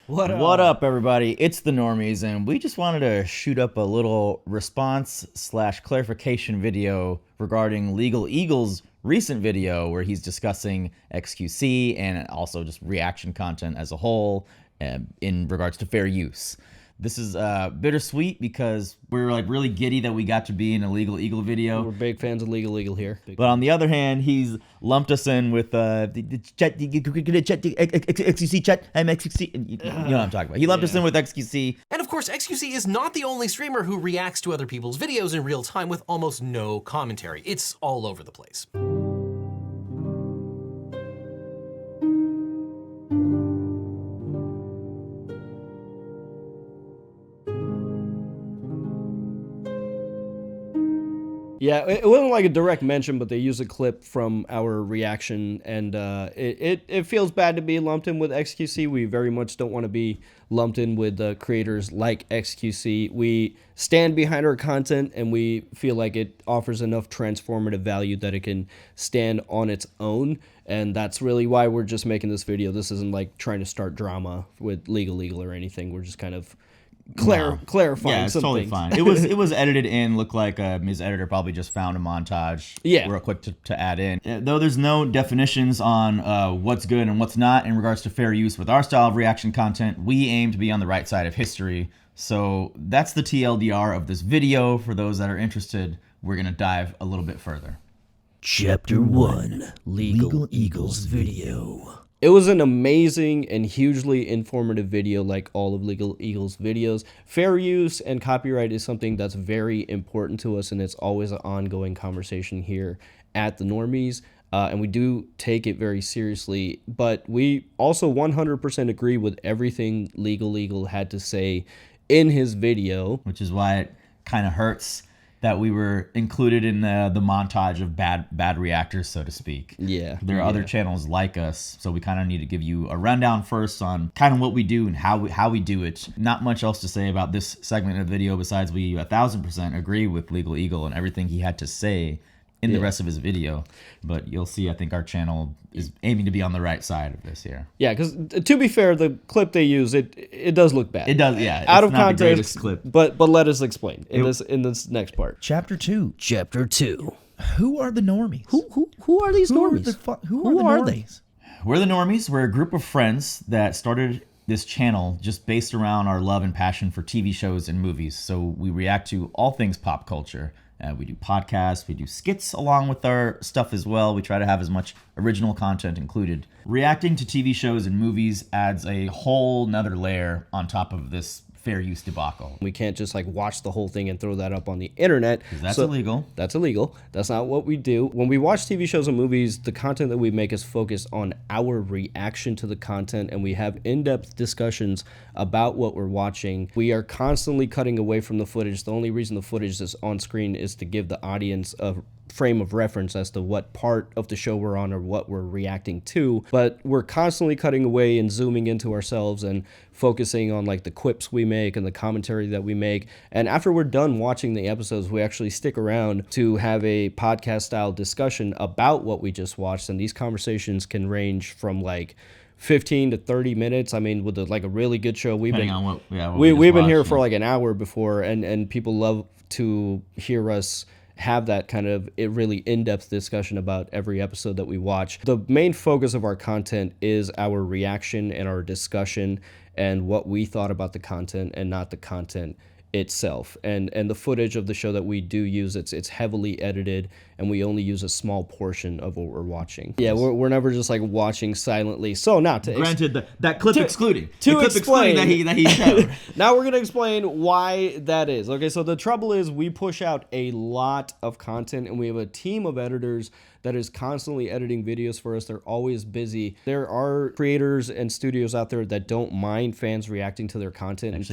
What up, everybody? It's the Normies, and we just wanted to shoot up a little response/clarification video regarding Legal Eagle's recent video where he's discussing XQC and also just reaction content as a whole in regards to fair use. This is bittersweet because we're like really giddy that we got to be in a Legal Eagle video. We're big fans of Legal Eagle here. But on the other hand, he's lumped us in with XQC chat. I'm XQC. You know what I'm talking about. He lumped us in with XQC. And of course, XQC is not the only streamer who reacts to other people's videos in real time with almost no commentary. It's all over the place. Yeah, it wasn't like a direct mention, but they used a clip from our reaction, and it feels bad to be lumped in with XQC. We very much don't want to be lumped in with creators like XQC. We stand behind our content, and we feel like it offers enough transformative value that it can stand on its own, and that's really why we're just making this video. This isn't like trying to start drama with Legal Eagle or anything. We're just kind of clarifying. Yeah, it's some totally things. fine. It was edited in. Looked like his editor probably just found a montage. Yeah, real quick to add in. Though there's no definitions on what's good and what's not in regards to fair use with our style of reaction content, we aim to be on the right side of history. So that's the TLDR of this video. For those that are interested, we're gonna dive a little bit further. Chapter 1, Legal Eagle's video. It was an amazing and hugely informative video, like all of Legal Eagle's videos. Fair use and copyright is something that's very important to us, and it's always an ongoing conversation here at the Normies, and we do take it very seriously. But we also 100% agree with everything Legal Eagle had to say in his video. Which is why it kind of hurts that we were included in the montage of bad reactors, so to speak. Yeah. There are other channels like us, so we kind of need to give you a rundown first on kind of what we do and how we do it. Not much else to say about this segment of the video besides we 1000% agree with Legal Eagle and everything he had to say in the rest of his video. But you'll see, I think our channel is aiming to be on the right side of this here. Yeah, because to be fair, the clip they use, it does look bad. It does, yeah. Out it's of not context, the greatest clip. But let us explain in this next part. Chapter 2. Chapter 2. Who are the Normies? Who are these Normies? Who are they? We're the Normies. We're a group of friends that started this channel just based around our love and passion for TV shows and movies. So we react to all things pop culture. We do podcasts, we do skits along with our stuff as well. We try to have as much original content included. Reacting to TV shows and movies adds a whole nother layer on top of this fair use debacle. We can't just like watch the whole thing and throw that up on the internet. That's illegal. That's illegal. That's not what we do. When we watch TV shows and movies, the content that we make is focused on our reaction to the content, and we have in-depth discussions about what we're watching. We are constantly cutting away from the footage. The only reason the footage is on screen is to give the audience a frame of reference as to what part of the show we're on or what we're reacting to, but we're constantly cutting away and zooming into ourselves and focusing on like the quips we make and the commentary that we make. And after we're done watching the episodes, we actually stick around to have a podcast style discussion about what we just watched, and these conversations can range from like 15 to 30 minutes. I mean, with like a really good show, we've been here for like an hour before, and people love to hear us have that kind of really in-depth discussion about every episode that we watch. The main focus of our content is our reaction and our discussion and what we thought about the content and not the content itself. And the footage of the show that we do use, it's heavily edited, and we only use a small portion of what we're watching. Yeah, we're never just like watching silently. So now to granted that clip excluding explain that he showed. Now we're gonna explain why that is. Okay, so the trouble is we push out a lot of content, and we have a team of editors that is constantly editing videos for us. They're always busy. There are creators and studios out there that don't mind fans reacting to their content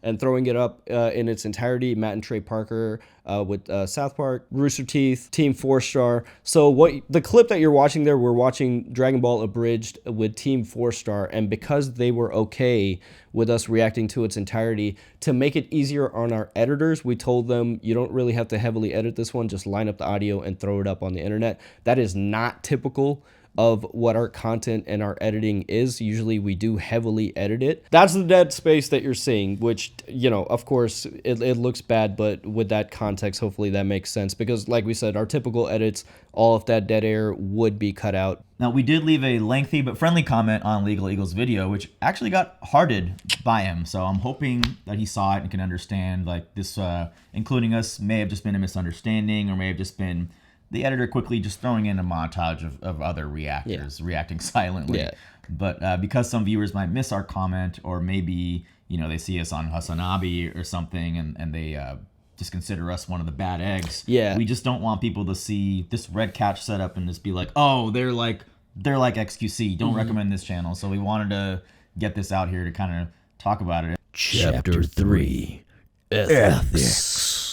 and throwing it up in its entirety. Matt and Trey Parker with South Park, Rooster Teeth, Team 4-Star. So what the clip that you're watching there, we're watching Dragon Ball Abridged with Team 4-Star, and because they were okay with us reacting to its entirety, to make it easier on our editors, we told them, you don't really have to heavily edit this one, just line up the audio and throw it up on the internet. That is not typical of what our content and our editing is. Usually we do heavily edit it. That's the dead space that you're seeing, which, of course, it looks bad, but with that context, hopefully that makes sense. Because like we said, our typical edits, all of that dead air would be cut out. Now, we did leave a lengthy but friendly comment on Legal Eagle's video, which actually got hearted by him. So I'm hoping that he saw it and can understand, like, this, including us, may have just been a misunderstanding, or may have just been the editor quickly just throwing in a montage of other reactors reacting silently. Yeah. But because some viewers might miss our comment, or maybe, they see us on Hasanabi or something, and they just consider us one of the bad eggs. Yeah. We just don't want people to see this red couch setup and just be like, oh, they're like XQC. Don't recommend this channel. So we wanted to get this out here to kind of talk about it. Chapter 3, Ethics.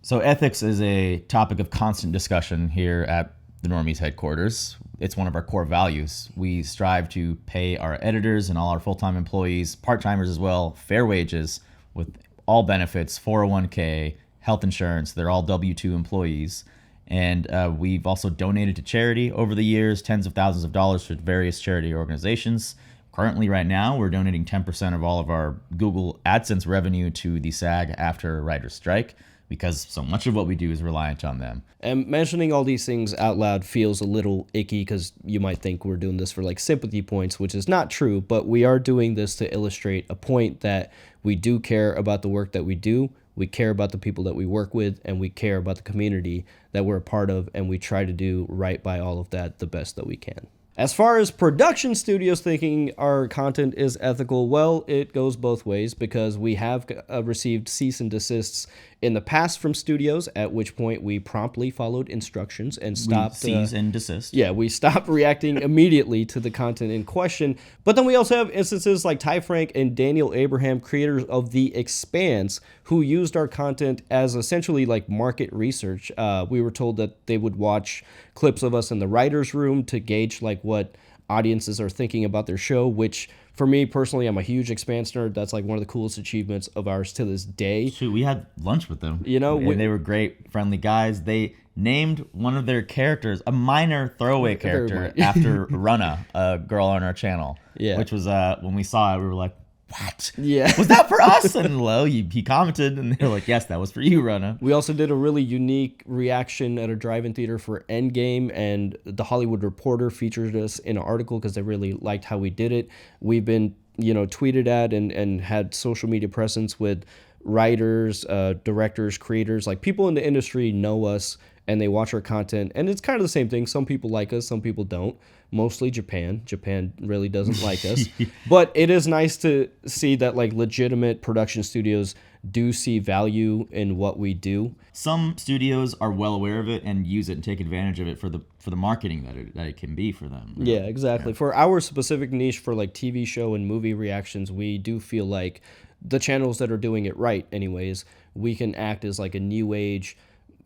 So ethics is a topic of constant discussion here at the Normies headquarters. It's one of our core values. We strive to pay our editors and all our full-time employees, part-timers as well, fair wages with all benefits, 401k, health insurance. They're all W-2 employees. And we've also donated to charity over the years, tens of thousands of dollars for various charity organizations. Currently, right now, we're donating 10% of all of our Google AdSense revenue to the SAG after writer's strike, because so much of what we do is reliant on them. And mentioning all these things out loud feels a little icky, because you might think we're doing this for like sympathy points, which is not true, but we are doing this to illustrate a point that we do care about the work that we do, we care about the people that we work with, and we care about the community that we're a part of, and we try to do right by all of that the best that we can. As far as production studios thinking our content is ethical, well, it goes both ways, because we have received cease and desists in the past from studios, at which point we promptly followed instructions and stopped. Cease and desist. Yeah, we stopped reacting immediately to the content in question. But then we also have instances like Ty Frank and Daniel Abraham, creators of The Expanse, who used our content as essentially like market research. We were told that they would watch clips of us in the writer's room to gauge like what audiences are thinking about their show, which for me personally, I'm a huge Expanse nerd. That's like one of the coolest achievements of ours to this day. Shoot, we had lunch with them. And they were great, friendly guys. They named one of their characters, a minor throwaway character, after Rana, a girl on our channel. Yeah. Which was, when we saw it, we were like, what? Yeah. Was that for us? And he commented, and they were like, yes, that was for you, Rana. We also did a really unique reaction at a drive-in theater for Endgame, and The Hollywood Reporter featured us in an article because they really liked how we did it. We've been, tweeted at and had social media presence with writers, directors, creators. Like, people in the industry know us, and they watch our content, and it's kind of the same thing. Some people like us, some people don't. Mostly Japan. Japan really doesn't like us. But it is nice to see that like legitimate production studios do see value in what we do. Some studios are well aware of it and use it and take advantage of it for the marketing that it can be for them. Yeah, exactly. Yeah. For our specific niche for like TV show and movie reactions, we do feel like the channels that are doing it right anyways, we can act as like a new age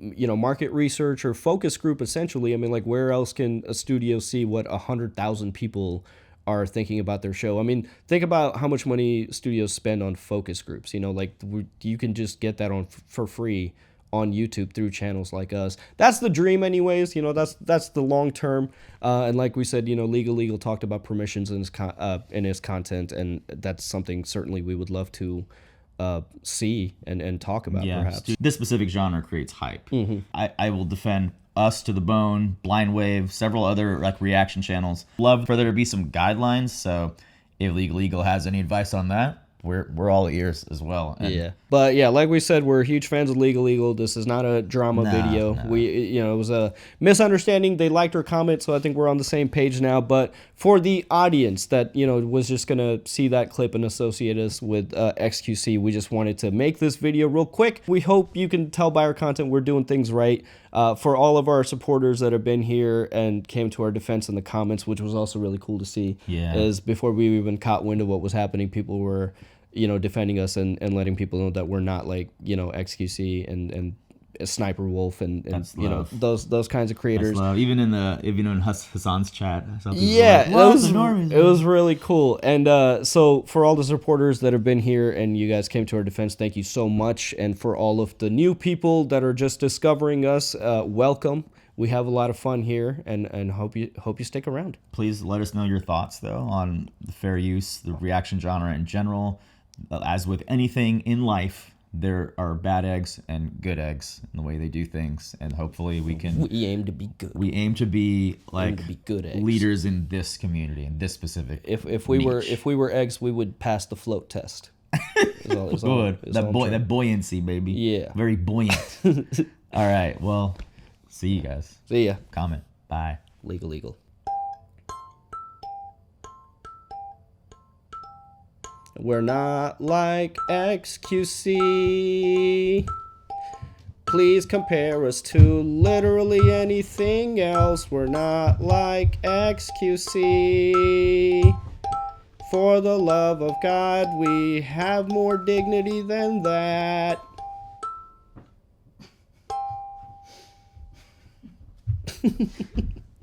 market research or focus group, essentially. I mean, like, where else can a studio see what 100,000 people are thinking about their show? I mean, think about how much money studios spend on focus groups. You can just get that for free on YouTube through channels like us. That's the dream anyways. That's the long term. And like we said, Legal talked about permissions in his content, and that's something certainly we would love to see and talk about, perhaps. This specific genre creates hype. Mm-hmm. I will defend us to the bone, Blind Wave, several other like reaction channels. Love for there to be some guidelines. So if Legal Eagle has any advice on that, we're all ears as well. Yeah. But yeah, like we said, we're huge fans of Legal Eagle. This is not a drama video. No. It was a misunderstanding. They liked our comment, so I think we're on the same page now. But for the audience that, was just going to see that clip and associate us with XQC, we just wanted to make this video real quick. We hope you can tell by our content we're doing things right. For all of our supporters that have been here and came to our defense in the comments, which was also really cool to see, is before we even caught wind of what was happening, people were defending us and letting people know that we're not like, XQC and Sniper Wolf and those kinds of creators. Even in Hassan's chat. Yeah, it was really cool. And so for all the supporters that have been here and you guys came to our defense, thank you so much. And for all of the new people that are just discovering us, welcome. we have a lot of fun here, and hope you stick around. Please let us know your thoughts, though, on the fair use, the reaction genre in general. As with anything in life, there are bad eggs and good eggs in the way they do things, and hopefully we aim to be good. We aim to be good eggs. Leaders in this community, in this specific. If we were eggs, we would pass the float test. That buoyancy, baby. Yeah, very buoyant. All right, well, see you guys. See ya. Comment. Bye. Legal. We're not like XQC. Please compare us to literally anything else. We're not like XQC. For the love of God, we have more dignity than that.